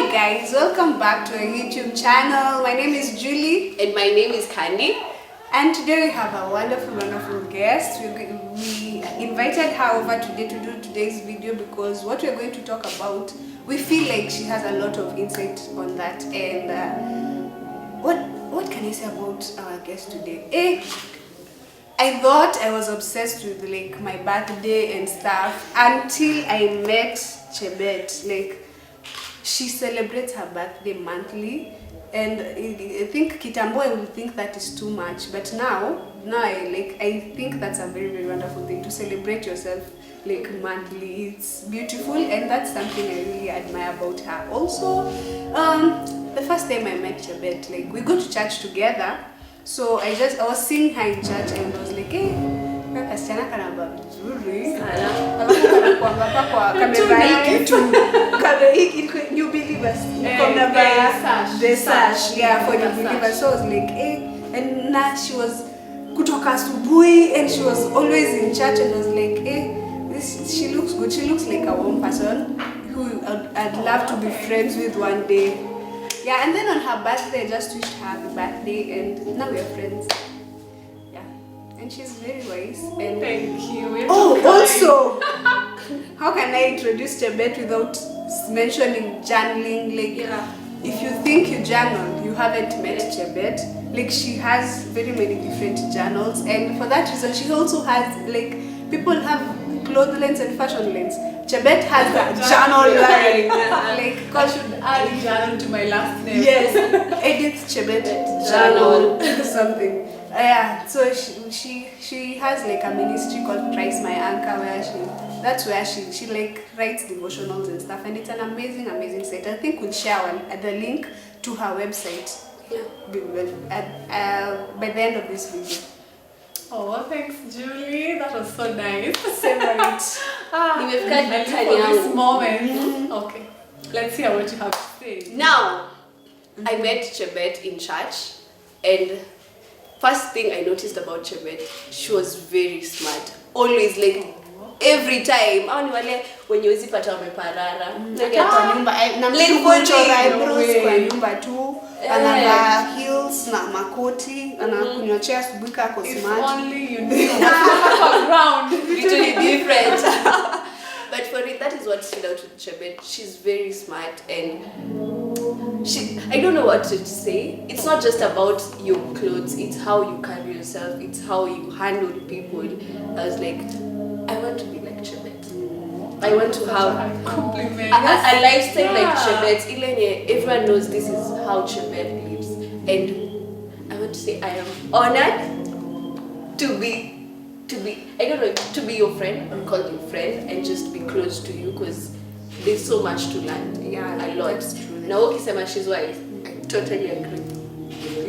Hi guys, welcome back to our YouTube channel. My name is Julie. And my name is Candy. And today we have a wonderful guest. We invited her over today to do today's video because what we're going to talk about, we feel like she has a lot of insight on that. And what can I say about our guest today? I thought I was obsessed with like my birthday and stuff until I met Chebet. Like, she celebrates her birthday monthly, and I think kitambo I will think that is too much, but now I think that's a very wonderful thing to celebrate yourself like monthly. It's beautiful, and that's something I really admire about her. Also, the first time I met Chebet, like we go to church together, so I was seeing her in church and I was like, hey, kasichana kanaba vizuri kamera new believers the sash for new believers. So I was like, hey, and now she was kutoka asubuhi and she was always in church, and I was like, hey, she looks good, she looks like a warm person who I'd love to be friends with one day. Yeah, and then on her birthday I just wished her happy birthday, and now we are friends. And she's very wise. And thank you. Also, how can I introduce Chebet without mentioning journaling? Like, if you think you journal, you haven't met Chebet. Like, she has very many different journals, and for that reason, she also has like people have clothes lines and fashion lines. Chebet has a journal line. Like, I should add journal to my last name. Yes, Edith Chebet journal something. Yeah, so she has like a ministry called Christ My Anchor, where she like writes devotionals and stuff, and it's an amazing site. I think we'll share the link to her website by the end of this video. Oh, well, thanks, Julie. That was so nice. Favorite. I'm ready for this moment. Okay, let's hear what you have to say. Now, I met Chebet in church, and first thing I noticed about Chebet, she was very smart. Always, like, every time. When you visit pata wameparara. Kwa nyumba tu, anavaa heels na makoti, anakunywa chai asubuhi kako smart. If only you knew background. Literally different. But for it, that is what stood out with Chebet. She's very smart, and I don't know what to say. It's not just about your clothes, it's how you carry yourself, it's how you handle people. I was like, I want to be like Chebet. I want to have a lifestyle like Chebet. Everyone knows this is how Chebet lives. And I want to say I am honored to be your friend, or call you friend, and just be close to you, because there's so much to learn. Yeah, a lot. Now, Okisema, she's wise. I totally agree.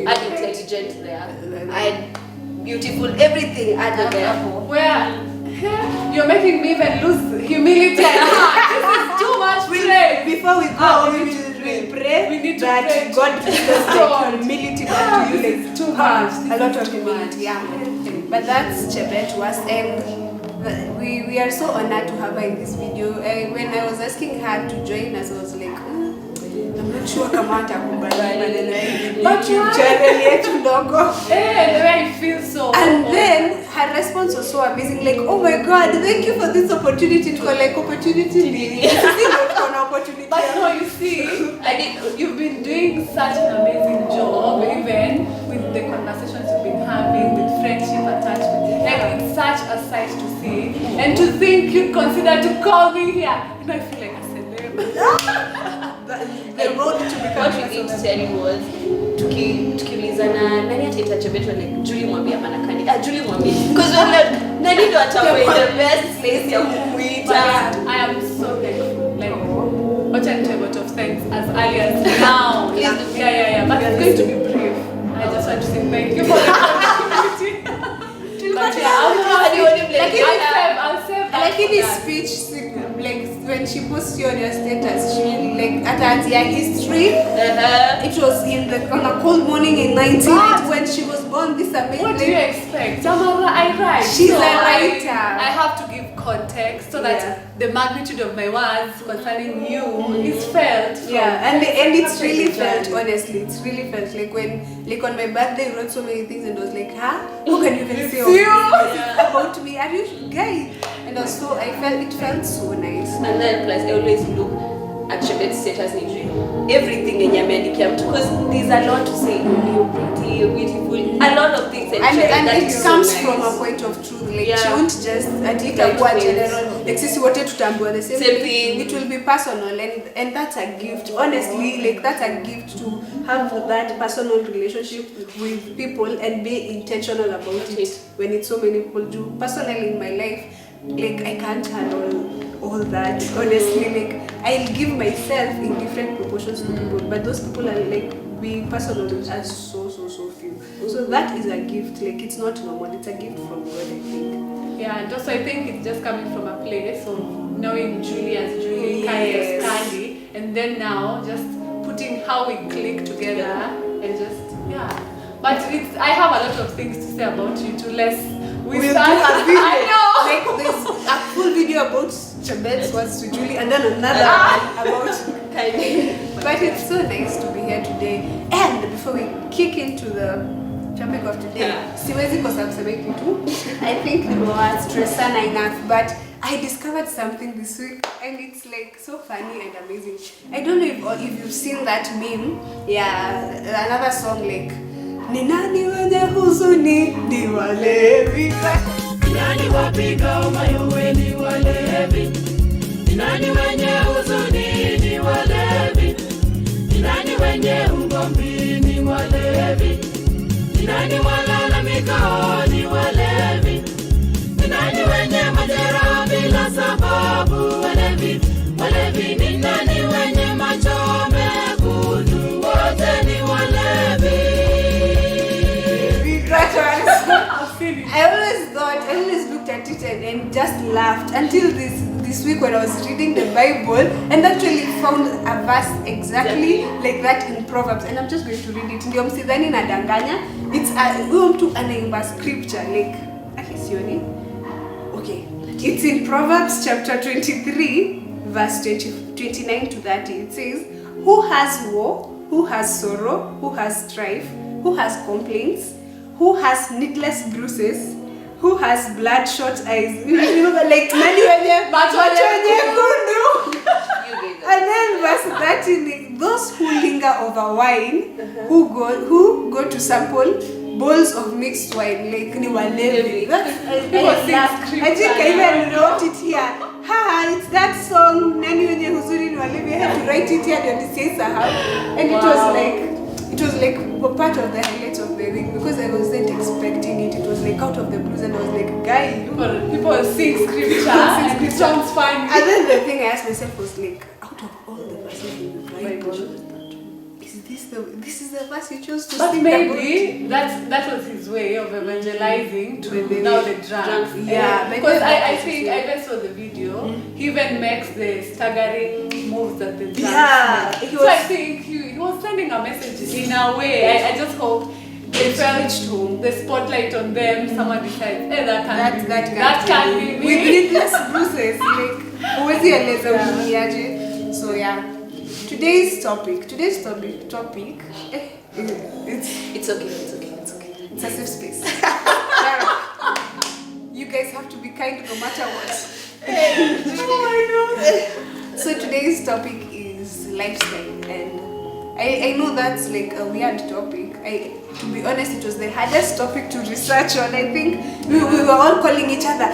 And intelligent there. And beautiful, everything added there. Where you're making me even lose humility. This is too much praise. Before we go, we pray. We need to that pray God gives us like humility to you, like too much. A lot of humility, But that's Chebet to us, and we are so honored to have her in this video. When I was asking her to join us, I was like, I'm not sure kama atakubali maneno hivi, but channel yetu ndogo. The way I feel so. And then her response was so amazing, like, oh my God, thank you for this opportunity. For like opportunity. But no, you see, you've been doing such an amazing job, even with the conversations you've been having, with friendship attachment. Like, it's such a sight to see, and to think you'd consider to call me here. And I feel like a celeb. The road to become what we need to tell you was tukiulizana nani ataita Chebet, like Julie mwambie ama Nakani. Julie mwambie, because we're like nani ndo atakuwa the best place ya kumuita. I am so thankful. Like, what I tell a lot of thanks as early as now. Yeah. But it's going to be brief. I just want to say thank you for the opportunity. But I'll save. Like in his speech, like when she posts you on your status, she like at her history. It was on a cold morning in 1980 when she was born. This amazing. What do you expect? Tamara, I write. She's a writer. I have to give context so that the magnitude of my words concerning you is felt. And it's really felt, honestly. It's really felt like when, like on my birthday, I wrote so many things and I was like, huh? How can you even say all this about me? Are you guys? And also, it felt so nice. And then plus, I always look at Chebet's status in everything in Yamedikia because there's a lot to say. You're pretty, you're beautiful, a lot of things. And it comes from a point of truth. Like she won't just itakuwa general. Like sisi wote tutambua the same thing. It will be personal, and that's a gift. Honestly, like that's a gift to have that personal relationship with people and be intentional about it. When it's so many people do. Personally, in my life, like I can't handle all that. Honestly, like I'll give myself in different proportions to people, but those people are like being personal are so few. So that is a gift. Like it's not normal. It's a gift from God, I think. Yeah, and also I think it's just coming from a place of knowing Julie as Julie, Candy as Candy, and then now just putting how we click together and just But I have a lot of things to say about you too. We'll do a video. I know. Like there's a full video about Chebet's words to Julie, and then another about Kylie. But it's so nice to be here today. And before we kick into the topic of today, siwezi kosa kusema kitu. I think we were stressed enough, but I discovered something this week, and it's like so funny and amazing. I don't know if you've seen that meme. Yeah, another song like. Ni nani wenye huzuni ni walevi. Ni nani wapiga mayowe ni walevi. Ni nani wenye huzuni ni walevi. Ni nani wenye ugomvi ni walevi. Ni nani walalamika ni walevi. Ni nani wenye majeraha bila sababu walevi. Walevi ni nani wenye macho mekundu wote ni walevi. I always looked at it and just laughed until this week when I was reading the Bible and actually found a verse exactly like that in Proverbs, and I'm just going to read it. Ndio msidhani nadanganya. It's huyo mtu anaimba scripture like akisioni. Okay. It's in Proverbs chapter 23 verse 29 to 30. It says, "Who has war? Who has sorrow? Who has strife? Who has complaints? Who has needless bruises? Who has bloodshot eyes?" Like nani wenye macho nyekundu. And then verse 13, "Those who linger over wine, who go to sample bowls of mixed wine." Like ni walevi. I think I even wrote it here. It's that song nani wenye huzuni ni walevi. I had to write it here and say sahau. And it was like a part of the highlights of the week because I wasn't expecting it. It was like out of the blues, and I was like, guy, people sing scripture and it sounds fun. And then the thing I asked myself was like, out of all the verses in the Bible, this is the verse you chose to but sing maybe about? that was his way of evangelizing to now the drunks. Yeah, because I think I even saw the video. He even makes the staggering moves that the drunks make. So I think he was sending a message in a way. I just hope they felt the spotlight on them. Someone decides, hey, that can be me. With needless bruises, like huwezi eleza umiaje. So yeah. Today's topic. It's okay. It's a safe space. You guys have to be kind no matter what. So today's topic is lifestyle, and I know that's like a weird topic. To be honest, it was the hardest topic to research on. I think we were all calling each other.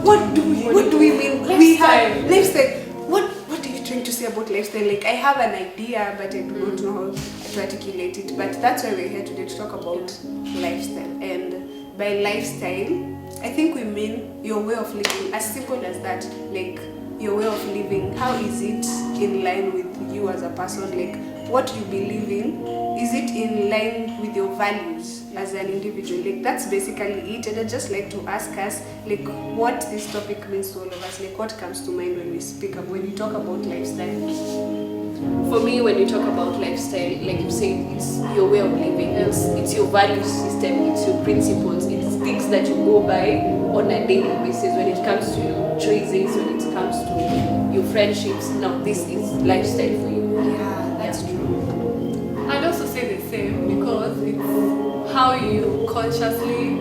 What do we mean? Lifestyle. We have lifestyle. What are you trying to say about lifestyle? Like I have an idea, but I don't know how to articulate it. But that's why we're here today to talk about lifestyle. And by lifestyle, I think we mean your way of living, as simple as that. Like your way of living, how is it in line with you as a person? Like what you believe in, is it in line with your values as an individual? Like that's basically it. And I'd just like to ask us like what this topic means to all of us. Like what comes to mind when we talk about lifestyle? For me, when you talk about lifestyle, like you said, it's your way of living, it's your value system, it's your principles, it's things that you go by on a daily basis when it comes to your choices, when it comes to your friendships. Now, this is lifestyle for you. Yeah, that's true. I'd also say the same because it's how you consciously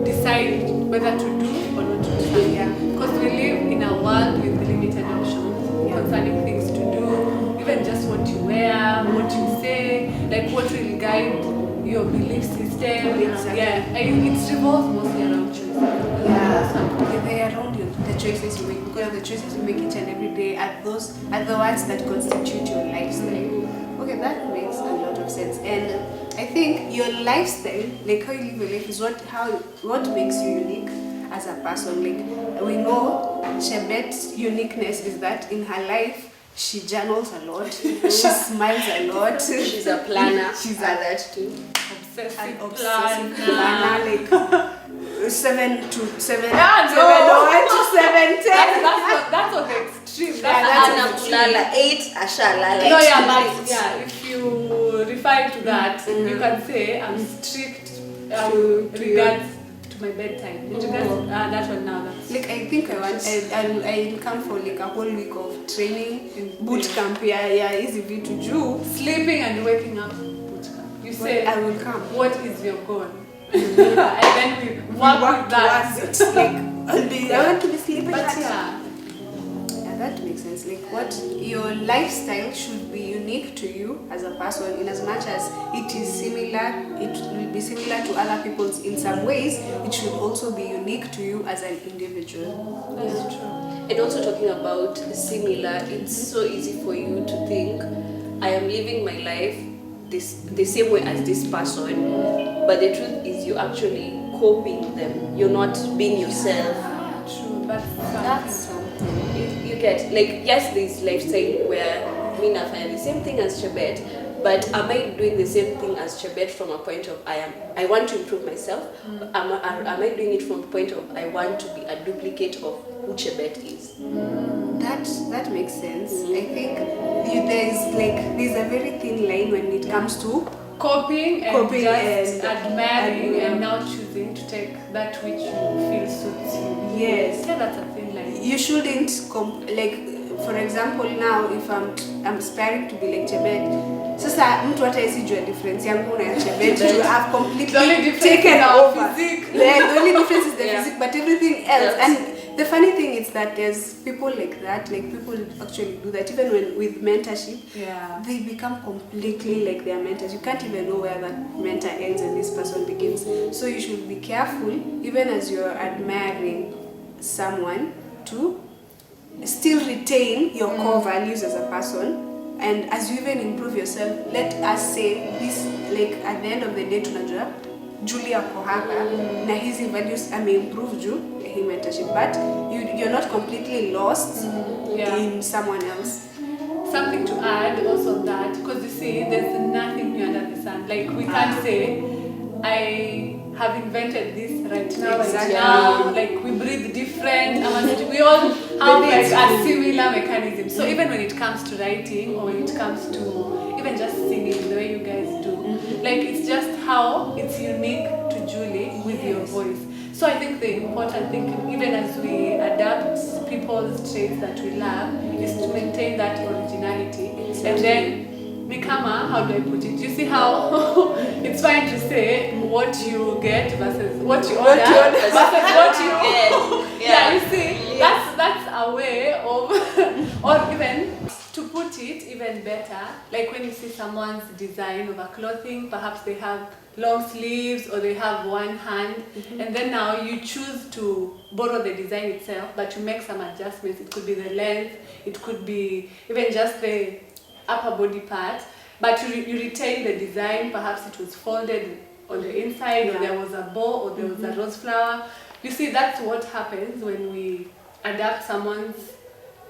decide whether to do or not to do. Yeah. Because we live in a world with limited options concerning things to do, even just what you wear, what you say, like what will guide your belief system. Exactly. Yeah, it revolves mostly around choices. Yeah, they are around you, the choices you make, because the choices you make each and every day are the ones that constitute your lifestyle. Okay, that makes a lot of sense. And I think your lifestyle, like how you live your life, is what makes you unique as a person. Like we know Chebet's uniqueness is that in her life she journals a lot, she smiles a lot. She's a planner. She's that too. Obsessive obsessive planner. planner, like 7 to 7, Yeah, 7 to 7, 10. That's on the extreme. that's Anamulala 8 ashalala. No, yeah, but yeah, if you refine to that, you can say I'm strict To regards to my bedtime. In regards that one now. Like I think I'll come for like a whole week of training in boot camp. Yeah, easy V to do. Sleeping and waking up. boot camp. You say I will come. what is your goal? And then we work with that. towards it. Like I want to be sleeping. But at yeah, that makes sense. Like what your lifestyle should be unique to you as a person, in as much as it is similar, it will be similar to other people's in some ways. It should also be unique to you as an individual. that's true. And also talking about similar, it's so easy for you to think, I am living my life the same way as this person, but the truth is you're actually copying them. You're not being yourself. True, That's something. You get, like, yes, this lifestyle where me and Nafanya the same thing as Chebet, but am I doing the same thing as Chebet from a point of I want to improve myself? Am I doing it from a point of I want to be a duplicate of who Chebet is? That makes sense. I think there's a very thin line when it comes to Copying and Copying just and admiring and now choosing to take that which you feel suits you. yes. Yeah, that's a thin line. You shouldn't for example now if I'm aspiring to be like Chebet, sasa mtu hata isijua difference yangu na Chebet, you have The only completely difference taken is our over. physique. The only difference is the Yeah. physique, but everything else. Yes. And the funny thing is that there's people like that, like people actually do that even with mentorship. Yeah. They become completely like their mentors. You can't even know where that mentor ends and this person begins. So you should be careful, even as you're admiring someone, to still retain your core values as a person. And as you even improve yourself, let us say this, like at the end of the day tunajua Julia ako hapa na hizi values ameimprove juu hii mentorship, but you're not completely lost in someone else. Something to add also on that, because you see, there's nothing new under the sun. Like we can't say, I have invented this right now. Exactly. Right now, like we breathe different. We all have like a similar mechanism. So even when it comes to writing, or when it comes to even just singing, the way you guys do, like it's just how it's unique to Julie with your voice. So I think the important thing, even as we adapt people's traits that we love, is to maintain that originality. And then Mikama, how do I put it? You see how it's fine to say what you get versus what you order versus what you get. Yeah, you see, that's a way of, or even to put it even better, like when you see someone's design of a clothing, perhaps they have long sleeves or they have one hand, and then now you choose to borrow the design itself, but you make some adjustments. It could be the length, it could be even just the upper body part, but you retain the design. Perhaps it was folded on the inside, or there was a bow, or there was a rose flower. You see, that's what happens when we adapt someone's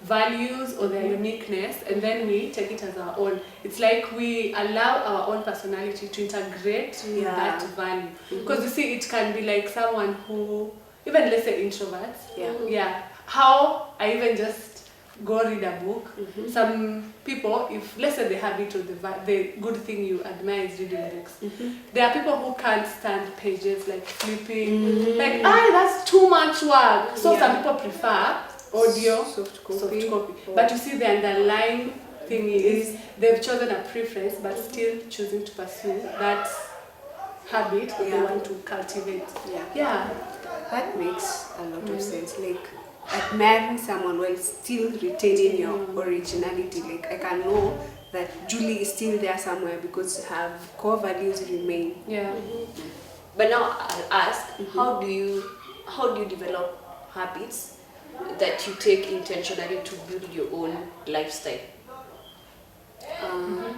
values or their uniqueness, and then we take it as our own. It's like we allow our own personality to integrate that value. Because you see, it can be like someone who, even let's say introverts, how I even just go read a book. Some people, if let's say the habit or the good thing you admire is reading books, there are people who can't stand pages like flipping, like that's too much work. So some people prefer audio, soft copy. But you see the underlying thing is they've chosen a preference but still choosing to pursue that habit they want to cultivate. Yeah. That makes a lot of sense. Like admiring someone while still retaining your originality. Like I can know that Julie is still there somewhere because her core values remain. Yeah. But now I'll ask, how do you develop habits that you take intentionally to build your own lifestyle?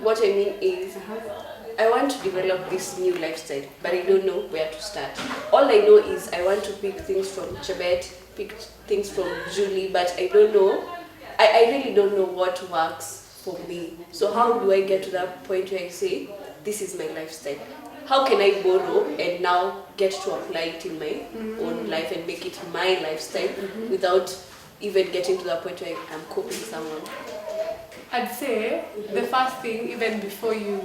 What I mean is, I want to develop this new lifestyle, but I don't know where to start. All I know is I want to pick things from Chebet, pick things from Julie, but I don't know. I really don't know what works for me. So how do I get to that point where I say, this is my lifestyle? How can I borrow and now get to apply it in my own life and make it my lifestyle without even getting to that point where I'm copying someone? I'd say the first thing, even before you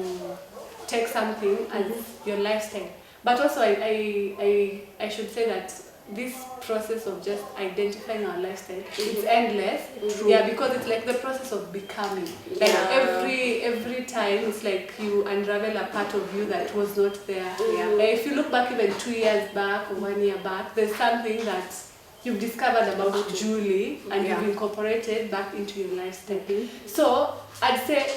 take something as your lifestyle, but also I should say that this process of just identifying our lifestyle is endless. Yeah, because it's like the process of becoming. Like every time it's like you unravel a part of you that was not there. Like if you look back even 2 years back or 1 year back, there's something that you've discovered about Julie and you've incorporated back into your lifestyle. So I'd say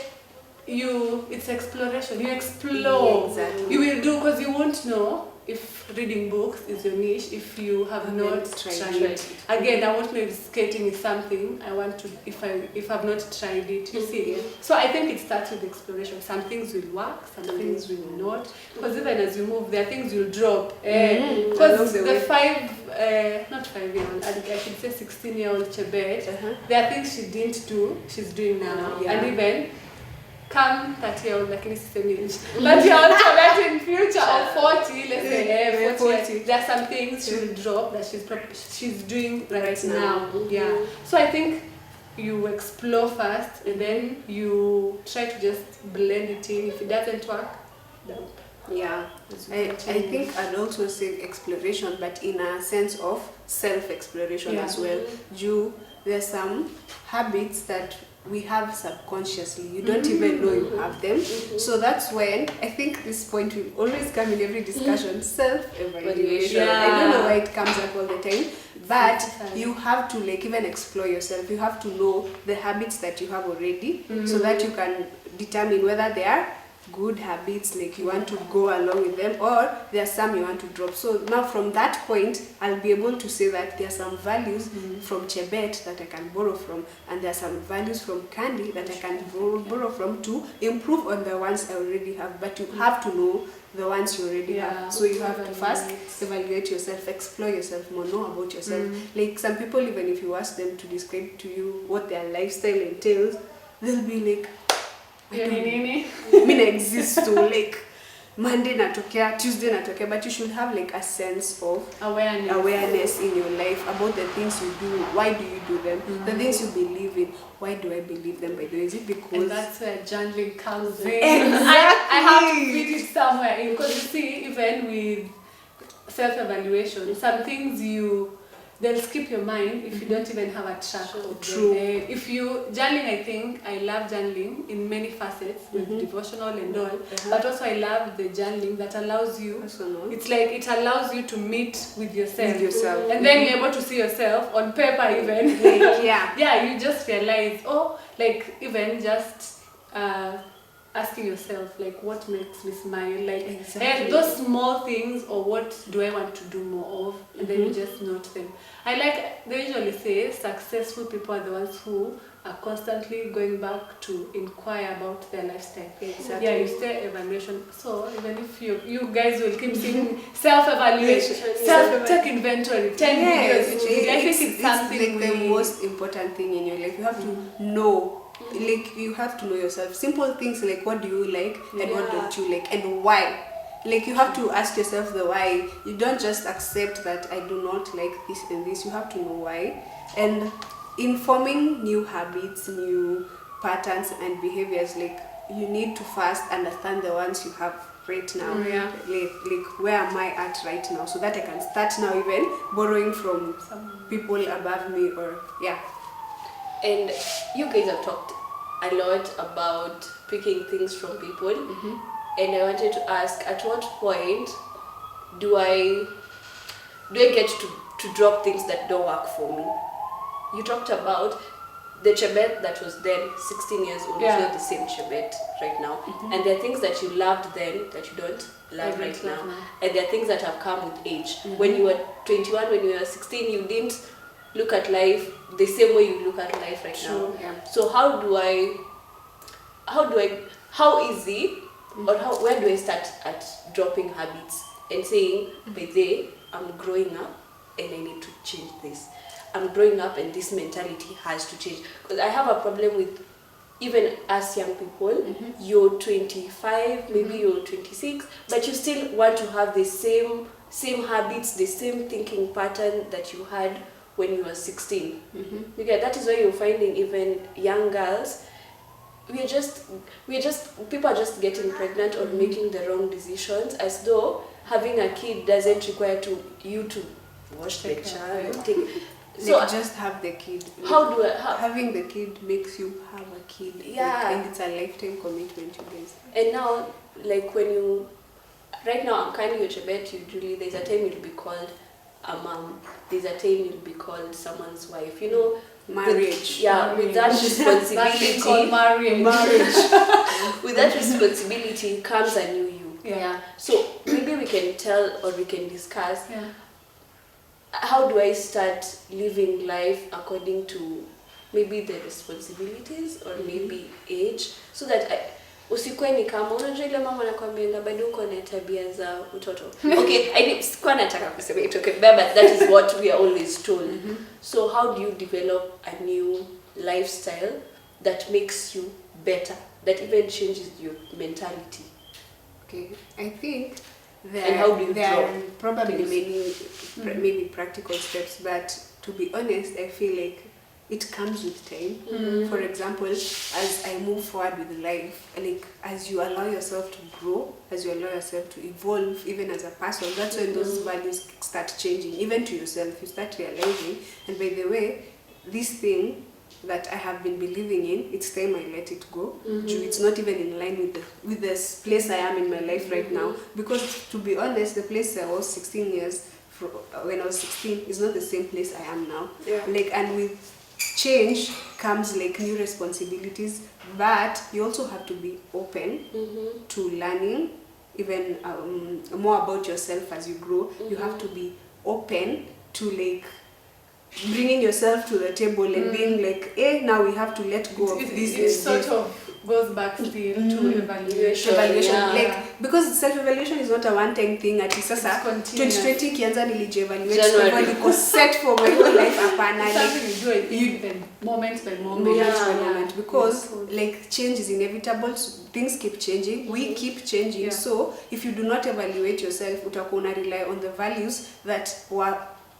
it's exploration. You explore. Exactly. You will do, because you won't know if reading books is your niche if you have not tried it. Again, I won't know if skating is something I want to, if I've not tried it, you see. So I think it starts with exploration. Some things will work, some things will not. Because even as you move, there are things you'll drop. Because the not 5-year-old, I should say 16-year-old Chebet, there are things she didn't do, she's doing now. And even come 30-year-old, like in same age, but you are Chebet in future or 40, let's say 40. There are some things she will drop that she's doing right now. Yeah. So I think you explore first and then you try to just blend it in. If it doesn't work, don't. Yeah, I think I'd also say exploration, but in a sense of self-exploration as well. There's some habits that we have subconsciously. You don't even know you have them. So that's when I think this point will always come in every discussion, self-evaluation. I don't know why it comes up all the time, but you have to like even explore yourself. You have to know the habits that you have already so that you can determine whether they are good habits, like you want to go along with them, or there are some you want to drop. So now from that point, I'll be able to say that there are some values from Chebet that I can borrow from, and there are some values from Candy that I can borrow from to improve on the ones I already have. But you have to know the ones you already have. So you have to first evaluate yourself, explore yourself more, know about yourself. Like some people, even if you ask them to describe to you what their lifestyle entails, they'll be like, I exist to like Monday natokea, Tuesday natokea, but you should have like a sense of awareness in your life about the things you do. Why do you do them? The things you believe in. Why do I believe them? By the way, is it because? And that's where journaling comes in. Exactly. I have to fit it somewhere in, because you see, even with self-evaluation, some things they'll skip your mind if you don't even have a track of them. If you journaling, I think I love journaling in many facets with devotional and all, but also I love the journaling that allows you. It's like it allows you to meet with yourself, and then you're able to see yourself on paper even. You just realize, like even just asking yourself, like, what makes me smile, like those small things, or what do I want to do more of, and then you just note them. They usually say successful people are the ones who are constantly going back to inquire about their lifestyle. You stay evaluation. So even if you guys will keep seeing self-evaluation, take inventory, 10 videos each video. I think it's something like the most important thing in your life. You have to know. Like you have to know yourself. Simple things like what do you like and what don't you like and why. Like you have to ask yourself the why. You don't just accept that I do not like this and this. You have to know why. And in forming new habits, new patterns and behaviors, like you need to first understand the ones you have right now. Yeah. Like where am I at right now, so that I can start now even borrowing from people above me, or yeah. And you guys have talked a lot about picking things from people. And I wanted to ask, at what point do I get to drop things that don't work for me? You talked about the Chebet that was then 16 years old is not the same Chebet right now. And there are things that you loved then that you don't love right now. And there are things that have come with age. When you were 21, when you were 16, you didn't look at life the same way you look at life right now. Yeah. So how easy or where do I start at dropping habits and saying, by the I'm growing up and I need to change this. I'm growing up and this mentality has to change. Because I have a problem with, even as young people, you're 25, maybe you're 26, but you still want to have the same habits, the same thinking pattern that you had when you were 16. Okay, that is why you're finding even young girls, people are just getting pregnant or making the wrong decisions, as though having a kid doesn't require you to wash the child. So just have the kid. Having the kid makes you have a kid. Yeah. And it's a lifetime commitment, you guys. And now, like right now I'm carrying your Chebet, usually there's a time you'll be called a mom, there's a time you'll be called someone's wife, you know. Marriage. With that responsibility. Called marriage. With that responsibility comes a new you. Yeah. So maybe we can tell or we can discuss how do I start living life according to maybe the responsibilities or maybe age, so that usikwe ni kama unajua ile mama anakuambia bado uko na tabia za utoto. Okay, sikuwa nataka kusema it, okay, but that is what we are always told. So how do you develop a new lifestyle that makes you better, that even changes your mentality? Okay, I think And how do you there are drop probably things? many maybe practical steps, but to be honest, I feel like it comes with time. For example, as I move forward with life, like as you allow yourself to grow, as you allow yourself to evolve, even as a person, that's when those values start changing, even to yourself. You start realizing, and by the way, this thing that I have been believing in, it's time I let it go. It's not even in line with this place I am in my life right now. Because to be honest, the place I was 16 years when I was 16 is not the same place I am now. Like, and with change comes like new responsibilities, but you also have to be open to learning even more about yourself as you grow. You have to be open to like bringing yourself to the table and being like, now we have to let go of this. It sort of goes back still to evaluation. Like, because self-evaluation is not a one-time thing. At least, 2020 kianza niliji-evaluate, so niko set for my whole life. Something you do moment by moment. Because like change is inevitable. So things keep changing. We keep changing. So if you do not evaluate yourself, utakuwa una rely on the values that were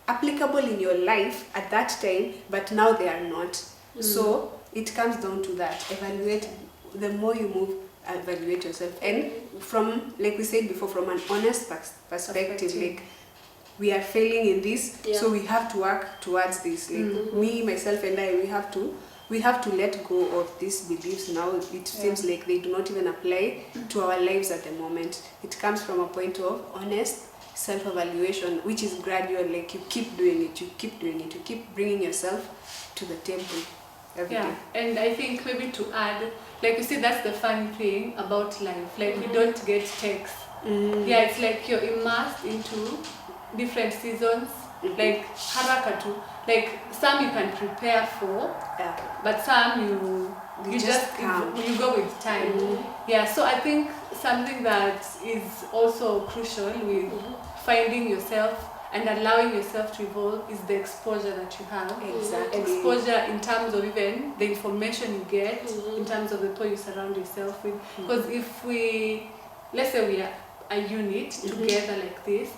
applicable in your life at that time, but now they are not. So it comes down to that. Evaluate. The more you move, evaluate yourself. And from, like we said before, from an honest perspective, like we are failing in this, so we have to work towards this. Like me, myself, and I, we have to let go of these beliefs now. It seems like they do not even apply to our lives at the moment. It comes from a point of honest self-evaluation, which is gradual. Like you keep doing it, you keep bringing yourself to the table every day. And I think maybe to add, like you see, that's the funny thing about life. Like we don't get texts. It's like you're immersed into different seasons. Like haraka tu. Like some you can prepare for, but some you just you go with time. So I think something that is also crucial with finding yourself and allowing yourself to evolve is the exposure that you have. Exactly. Exposure in terms of even the information you get, in terms of the people you surround yourself with. Because if let's say we are a unit together like this,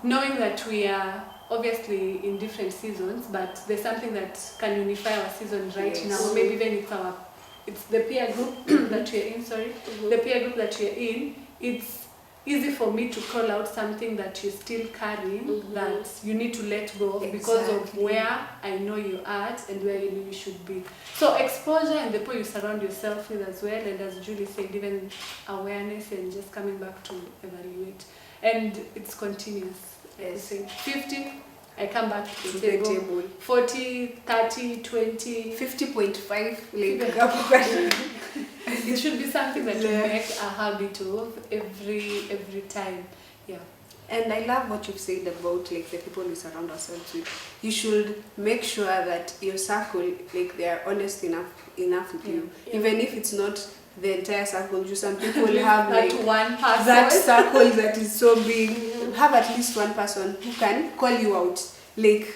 knowing that we are obviously in different seasons, but there's something that can unify our season right Yes. now. Maybe even it's the peer group that we're in, the peer group that we're in. It's easy for me to call out something that you're still carrying that you need to let go of because of where I know you're at and where you know you should be. So exposure and the people you surround yourself with as well, and as Julie said, even awareness and just coming back to evaluate. And it's continuous. Yes. Say 50, I come back to the the table. table. 40, 30, 20. 50.5 like It should be something that you make a habit of every time. Yeah. And I love what you've said about like the people we surround ourselves with. You should make sure that your circle, like they are honest enough with you. Yeah. Even if it's not the entire circle, just some people have That like one person. that circle that is so big. Have at least one person who can call you out. Like,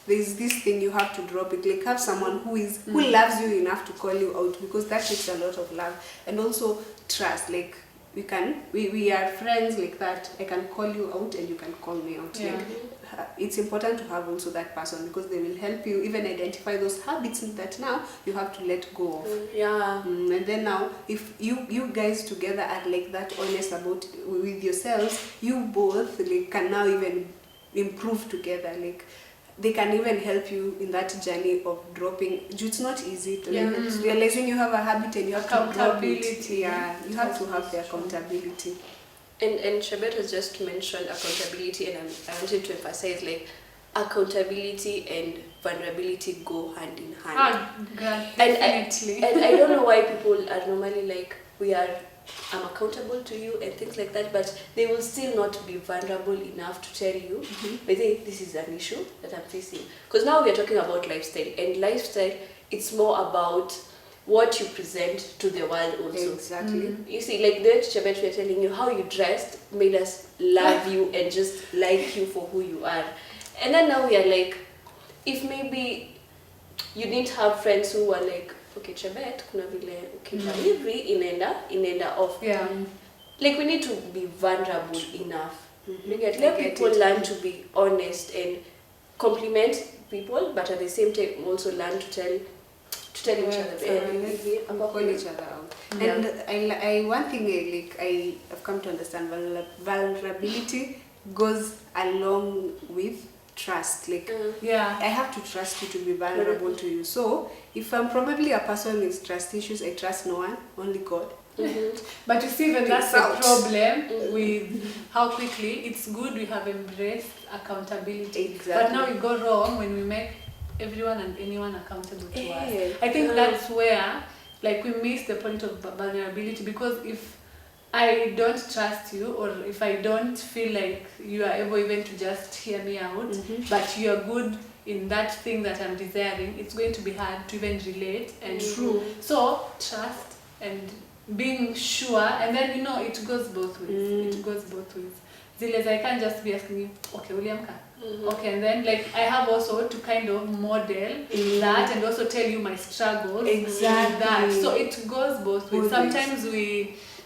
there's this thing, you have to drop it. Like, have someone who loves you enough to call you out, because that takes a lot of love. And also trust. Like, we are friends like that. I can call you out and you can call me out. Yeah. Like, it's important to have also that person, because they will help you even identify those habits that now you have to let go of. Yeah. And then now, if you guys together are like that honest about with yourselves, you both like can now even improve together. Like, they can even help you in that journey of dropping. It's not easy to like, realizing you have a habit and you have to drop it. Accountability. Yeah, you have to have the accountability. And Shabet has just mentioned accountability, and I wanted to emphasize like accountability and vulnerability go hand in hand. Definitely. And I don't know why people are normally like, I'm accountable to you and things like that, but they will still not be vulnerable enough to tell you, but this is an issue that I'm facing. Because now we are talking about lifestyle, and lifestyle, it's more about what you present to the world also. Exactly. You see, like the Chabet we are telling you, how you dressed made us love you and just like you for who you are. And then now we are like, if maybe you didn't have friends who were like, okay, Chabet, kuna vile hivi inaenda off. Yeah. Like, we need to be vulnerable enough. Let get people it. learn to be honest and compliment people, but at the same time also learn to tell each other. Call each other out. Yeah. And I one thing I have come to understand, vulnerability goes along with trust. Like, Yeah. I have to trust you to be vulnerable to you. So if I'm probably a person with trust issues, I trust no one, only God. But you see, even that's It's the out. problem with how quickly it's good we have embraced accountability. Exactly. But now we go wrong when we make everyone and anyone accountable to us. Yeah. I think that's where like we miss the point of vulnerability, because if I don't trust you, or if I don't feel like you are able even to just hear me out, but you are good in that thing that I'm desiring, it's going to be hard to even relate and true. So trust and being sure, and then you know it goes both ways. It goes both ways. Ziles, I can't just be asking you, okay, Williamka. Okay, and then like I have also to kind of model that and also tell you my struggles. Exactly. That. So it goes both ways. Both Sometimes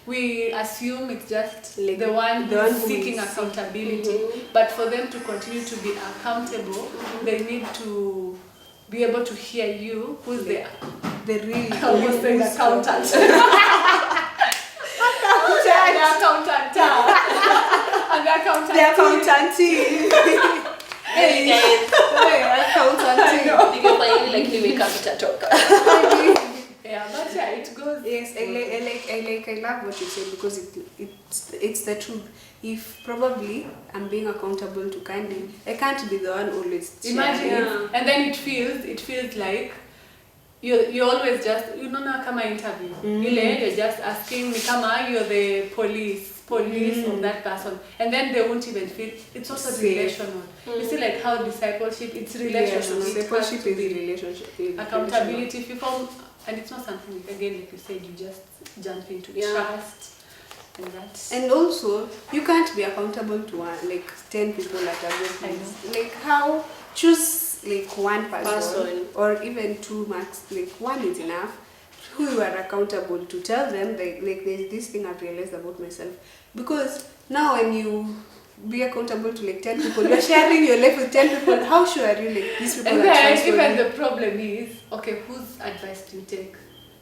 we assume it's just Like the one the one who's who seeking is accountability, but for them to continue to be accountable, they need to be able to hear you, who's the real almost saying who's accountant. And the accountant. The accountancy. Hey guys, Accountancy. like nimeka mtatoka. Yeah, but yeah, it goes. Yes, I love what you said, because it's the truth. If probably I'm being accountable to Candy, I can't be the one always. Imagine, Yeah. and then it feels like you always just kama interview. You're just asking me kama you're the police of that person, and then they won't even feel. It's also relational. You see, like how discipleship, it's relational. Yes, It has discipleship to is be relationship. accountability. If you form, and it's not something again like you said, you just jump into trust. And that's And also, you can't be accountable to 10 people at a time. Like, how choose like one person or even two max. Like, one is enough. Who you are accountable to, tell them like there's this thing I've realized about myself. Because now when you be accountable to like 10 people. You're sharing your life with 10 people. How sure are you like these people And are then trustworthy? even the problem is, okay, whose advice do you take?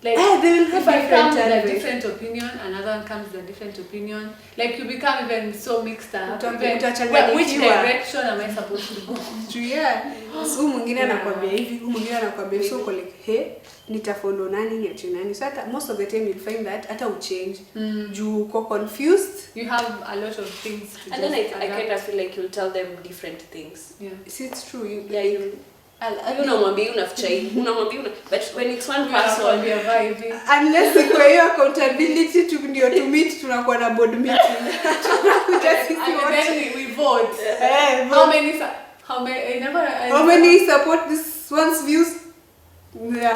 Like, they will have if I come with a advice. different opinion, another one comes with a different opinion. Like you become even so mixed up. Even, Utachanganyikiwa. which direction am I supposed to go? Yeah. So mwingine anakuambia hivi, mwingine anakuambia so uko like, hey, nitafollow nani niache nani. So hata most of the time you'll find that hata uchange. Juu uko confused. You have a lot of things to And then I kind of feel like you'll tell them different things. Yeah. See, it's true. Unamwambia unaficha hivi, unamwambia but when it's one person, unless kwa hiyo accountability to meet tunakuwa na board meeting. Tunakuja sisi wote. And then we vote. How many support this one's views? Yeah.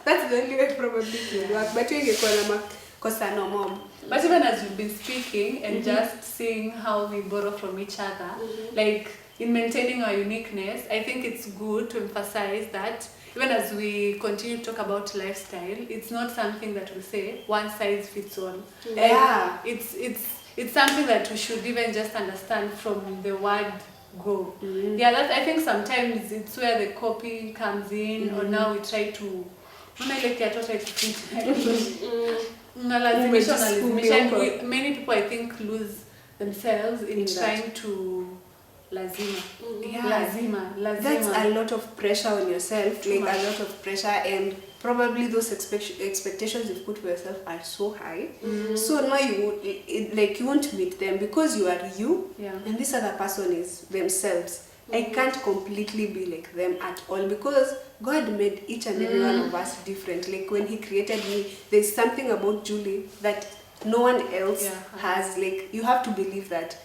That's the only way probably to work. But you ingekuwa na makosa no mom. But even as we've been speaking and just seeing how we borrow from each other, like in maintaining our uniqueness, I think it's good to emphasize that even as we continue to talk about lifestyle, it's not something that we say one size fits all. Yeah. It's something that we should even just understand from the word go. Yeah, that I think sometimes it's where the copy comes in, or now we try to many people I think lose themselves in trying to lazima. That's a lot of pressure on yourself, like a lot of pressure, and probably those expectations you've put for yourself are so high. So now you won't meet them because you are you, and this other person is themselves. I can't completely be like them at all because God made each and every one of us different. Like when He created me, there's something about Julie that no one else has. Like you have to believe that.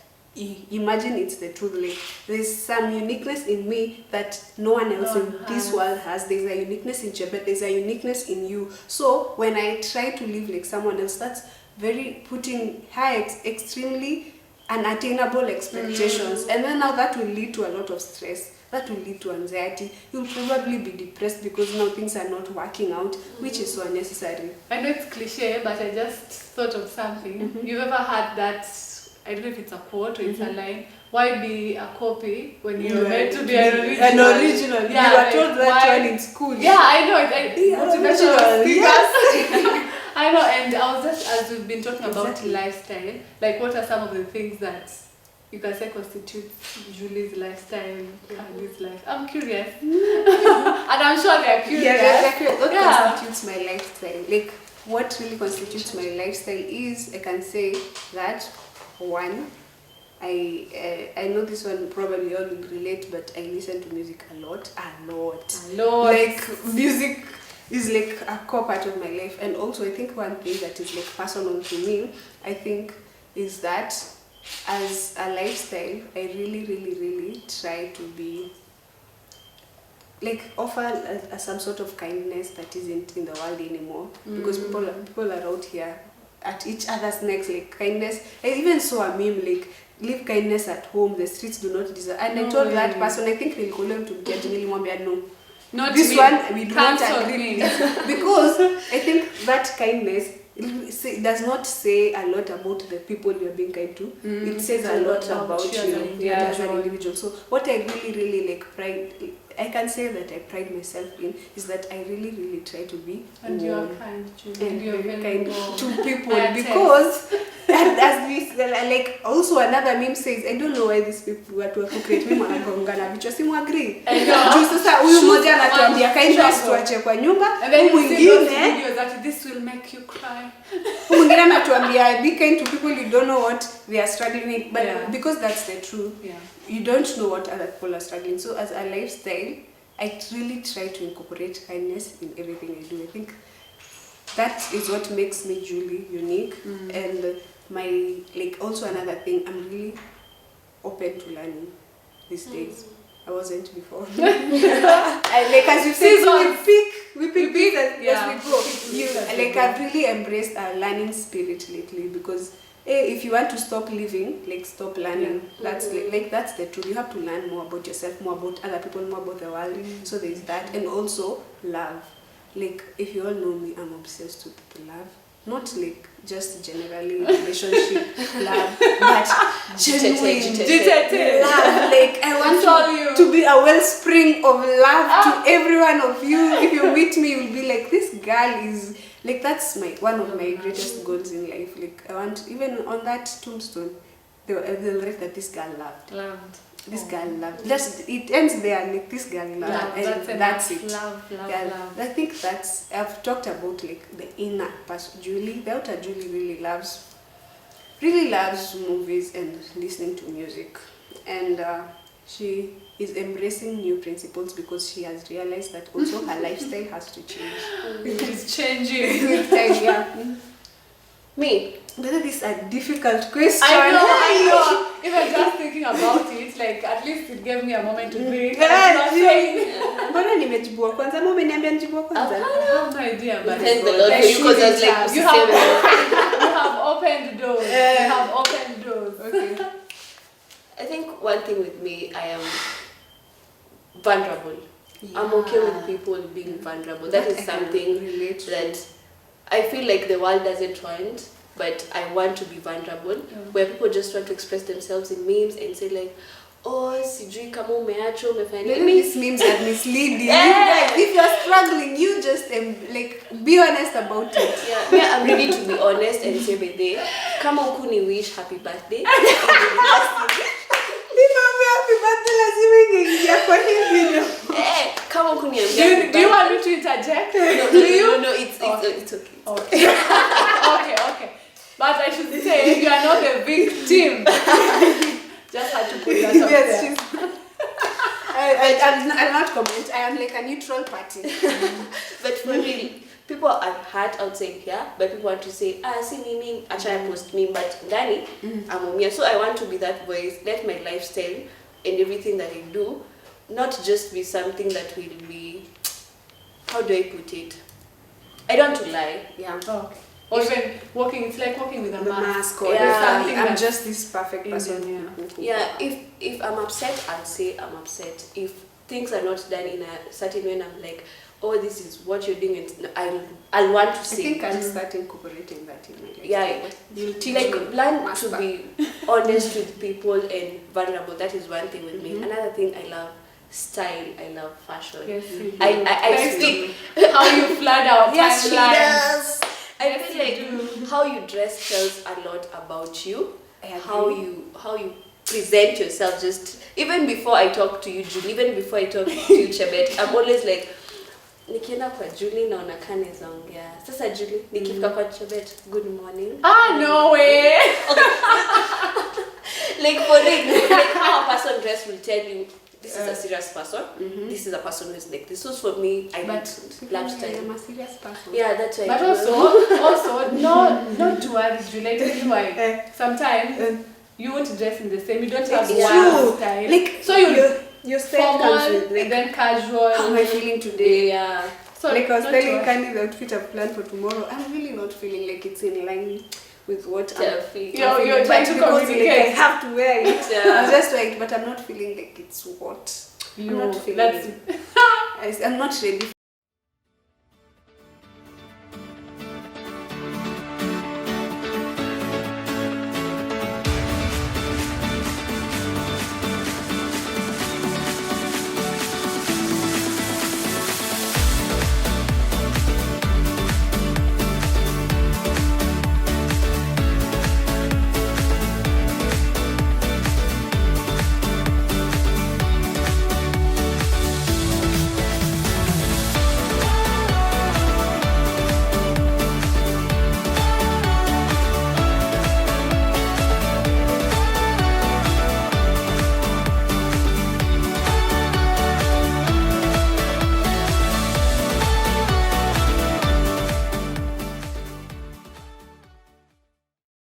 Imagine it's the truth. Like there's some uniqueness in me that no one else in this world has. There's a uniqueness in Chebet. There's a uniqueness in you. So when I try to live like someone else, that's very putting high, extremely unattainable expectations, and then now that will lead to a lot of stress. That will lead to anxiety. You'll probably be depressed because now things are not working out, which is so unnecessary. I know it's cliche, but I just thought of something. You've ever had that? I don't know if it's a quote or it's a line. Why be a copy when you're meant to be an original? Yeah, you were told that one in school. Yeah, I know. Motivational speakers. I know, and I was just, as we've been talking about lifestyle, like what are some of the things that you can say constitute Julie's lifestyle and this life? I'm curious. And I'm sure they're curious. What constitutes my lifestyle? Like, what really constitutes my lifestyle is, I can say that, one, I know this one probably all will relate, but I listen to music a lot. Like, music is like a core part of my life. And also I think one thing that is like personal to me, I think, is that as a lifestyle, I really try to be like offer some sort of kindness that isn't in the world anymore, because people are out here at each other's necks, like kindness. I even saw a meme like, leave kindness at home, the streets do not deserve. And I told that person, I think they'll call him to judge me, no. Not this me. One we do not agree because I think that kindness, it does not say a lot about the people you are being kind to. It says a lot about you as an individual. So what I really like I can say that I pride myself in is that I really try to be and you are kind, Julie. And you're very kind to people because as we like also another meme says, I don't know why these people who create me wanagongana vichwa, simu agree. Juu sasa huyu mmoja anatuambia kindness tuache kwa nyumba, mwingine that this will make you cry. Mwingine anatuambia be kind to people, you don't know what they are struggling with, but because that's the truth. You don't know what other people are struggling. So as a lifestyle, I really try to incorporate kindness in everything I do. I think that is what makes me Julie unique. And my, like, also another thing, I'm really open to learning these days. I wasn't before. Like as you said, we pick as we go. Like I've really embraced a learning spirit lately, because if you want to stop living, like stop learning. That's like that's the truth. You have to learn more about yourself, more about other people, more about the world. So there's that, and also love. Like if you all know me, I'm obsessed with the love. not like just generally relationship love, but genuine love. Like I want to be a wellspring of love to every one of you. If you meet me, you'll be like, this girl is like, that's one of my greatest goals in life. Like I want, even on that tombstone, they'll write that this girl loved. This girl loved. It ends there, like this girl loved. And that's it. Love. I think that's, I've talked about like the inner person. Julie, the outer Julie really loves movies and listening to music. And she is embracing new principles because she has realized that also her lifestyle has to change. It's changing. With time, yeah. Me? Whether this is a difficult question. I know. Even just thinking about it, like at least it gave me a moment to breathe. Mbona nimejibua kwanza? Mbona umeniambia nijibua kwanza? I have no idea, but thank the Lord for you, because I was like, you have opened doors. You have opened doors. Okay. I think one thing with me, I am vulnerable. Yeah. I'm okay with people being vulnerable. That is something that I feel like the world doesn't want, but I want to be vulnerable, where people just want to express themselves in memes and say like, oh, sijui kama umeacho, umefanya nini. These memes are misleading. If you're struggling, you just be honest about it. Yeah, I'm ready to be honest and say, baby, kama ukuni wish happy birthday. Happy birthday, lazima ingeingia kwa hii video. Kama ukuniambia. Do you want me to interject? No, it's okay. Okay. But I should say you are not a victim. Just had to put that out there. I'll not comment. I am like a neutral party. But for real, people are hurt outside here, but people want to say, see nini, acha post me, but ndani, I'm on here. So I want to be that voice, let my lifestyle and everything that I do not just be something that will be, how do I put it? I don't want to lie. Yeah. Okay. Or even walking, it's like walking with a mask. I'm just this perfect person. Yeah, if I'm upset, I'll say I'm upset. If things are not done in a certain way, I'm like, oh, this is what you're doing, and I'll want to say. I think I'll start incorporating that in my life. Yeah, you'll teach like me. Learn to be honest with people and vulnerable. That is one thing with me. Another thing, I love style. I love fashion. Yes, I speak how you flood our yes, timeline. I feel like how you dress tells a lot about you. How you present yourself. Just even before I talk to you, Julie, even before I talk to you, Chebet, I'm always like, nikienda kwa Julie naona kane zaongea. Sasa Julie, nikifika kwa Chebet, good morning. No way. Like for it, like how a person dress will tell you this is a serious person. This is a person who is like this. So for me, I love style. I'm a serious person. Yeah, that's why. But also, not to worry, Julie. Why? Sometimes you won't dress in the same. You don't have one style. Like so your style comes with and then casual. How am I feeling today? Yeah. So like I was telling Candy the outfit I've planned for tomorrow. I'm really not feeling like it's in line with what I'm feeling. You're trying to communicate. Like, I have to wear it. Yeah. I'm just like, but I'm not feeling like it's what. I'm not feeling I'm not ready